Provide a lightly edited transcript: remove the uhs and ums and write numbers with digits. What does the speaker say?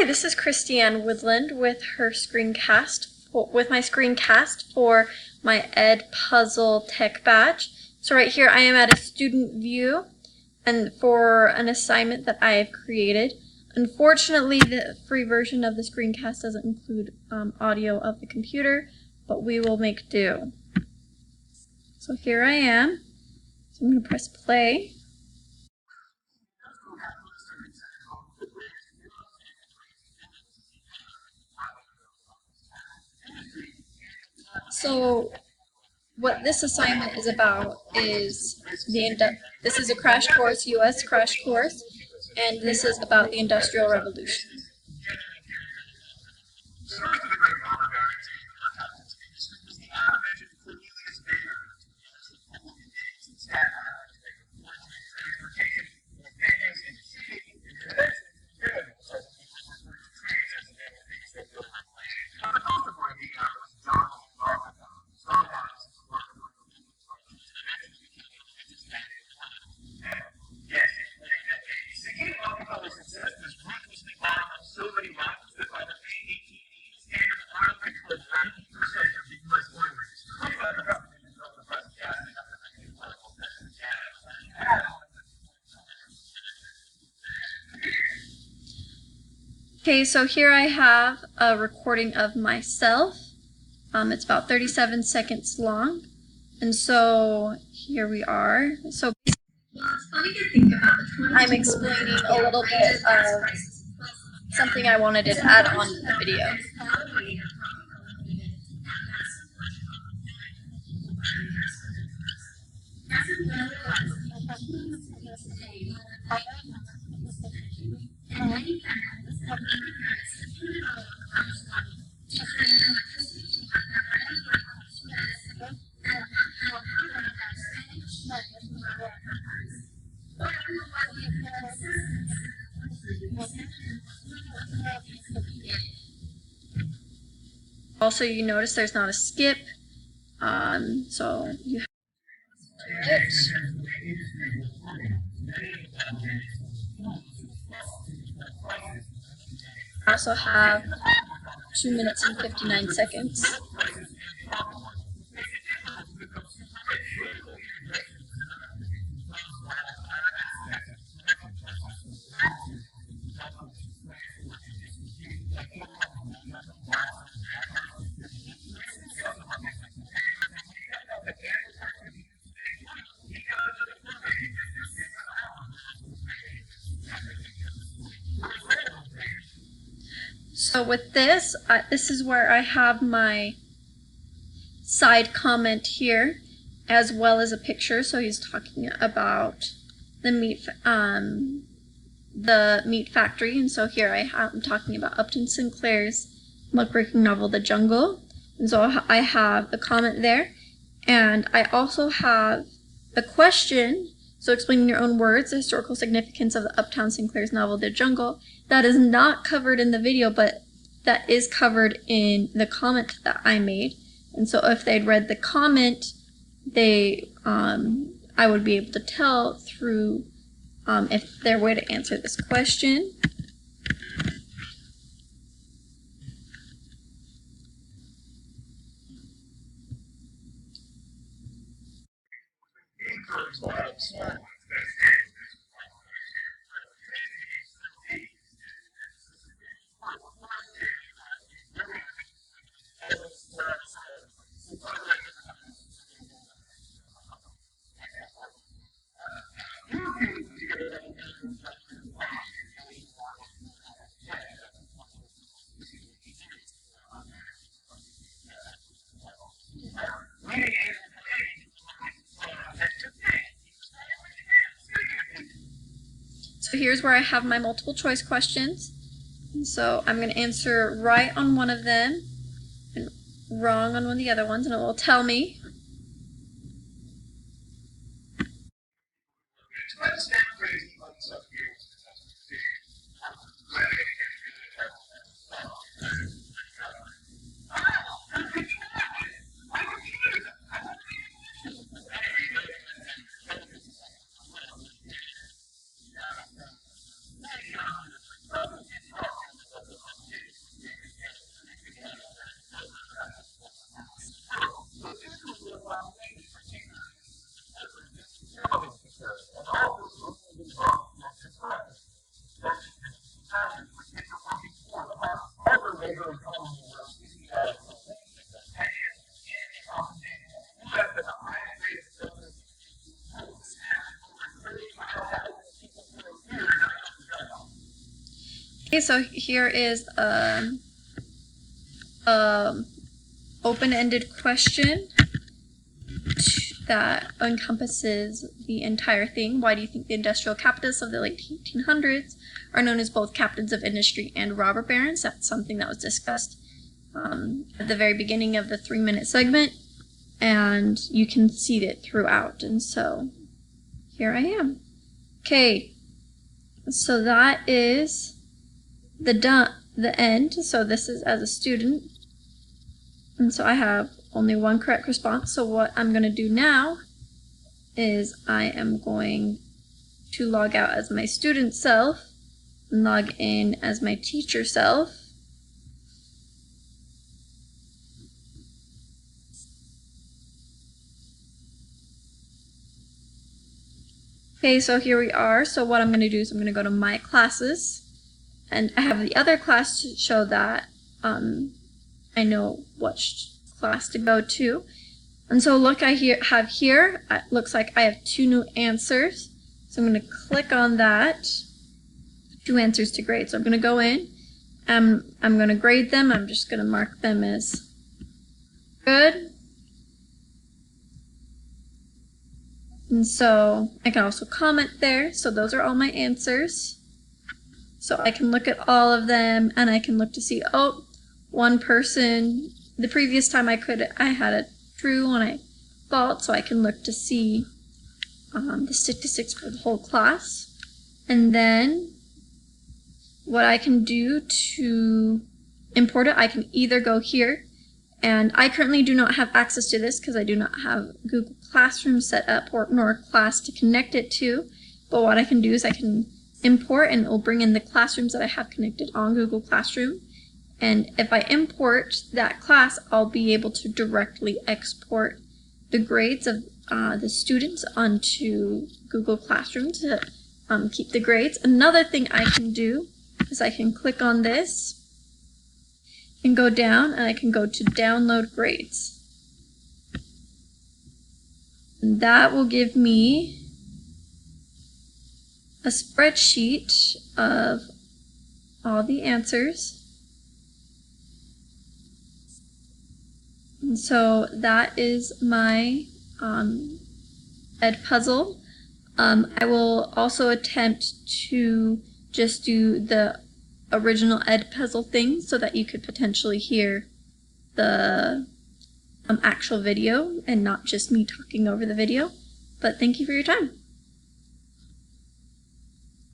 Hi, this is Christiane Woodland with my screencast for my Edpuzzle Tech Badge. So right here I am at a student view and for an assignment that I have created. Unfortunately, the free version of the screencast doesn't include audio of the computer, but we will make do. So here I am. So I'm going to press play. So what this assignment is about is this is a crash course, US crash course, and this is about the Industrial Revolution. Okay, so here I have a recording of myself. It's about 37 seconds long. And so here we are. So I'm explaining a little bit of something I wanted to add on to the video. Also, you notice there's not a skip, so you have I also have 2 minutes and 59 seconds. So with this, this is where I have my side comment here, as well as a picture. So he's talking about the meat factory, and so here I'm talking about Upton Sinclair's muckraking novel, The Jungle. And so I have a comment there, and I also have a question. So explaining your own words, the historical significance of the Upton Sinclair's novel, The Jungle. That is not covered in the video, but that is covered in the comment that I made. And so if they'd read the comment, I would be able to tell through if their way to answer this question. So here's where I have my multiple choice questions. And so I'm going to answer right on one of them and wrong on one of the other ones, and it will tell me. Okay, so here is open-ended question that encompasses the entire thing. Why do you think the industrial capitalists of the late 1800s are known as both captains of industry and robber barons? That's something that was discussed at the very beginning of the 3-minute segment, and you can see it throughout. And so here I am. Okay, so that is the end. So this is as a student. And so I have only one correct response. So what I'm going to do now is I am going to log out as my student self and log in as my teacher self. Okay, so here we are. So what I'm going to do is I'm going to go to my classes, and I have the other class to show that I know what class to go to. And so look, I have here, it looks like I have 2 new answers. So I'm going to click on that, 2 answers to grade. So I'm going to go in, I'm going to grade them. I'm just going to mark them as good. And so I can also comment there. So those are all my answers. So I can look at all of them, and I can look to see, oh, one person, the previous time I had a true and a false, so I can look to see the statistics for the whole class. And then what I can do to import it, I can either go here, and I currently do not have access to this because I do not have Google Classroom set up nor a class to connect it to. But what I can do is I can import, and it will bring in the classrooms that I have connected on Google Classroom. And if I import that class, I'll be able to directly export the grades of the students onto Google Classroom to keep the grades. Another thing I can do is I can click on this and go down, and I can go to download grades. And that will give me a spreadsheet of all the answers. And so that is my Edpuzzle. I will also attempt to just do the original Edpuzzle thing so that you could potentially hear the actual video and not just me talking over the video. But thank you for your time.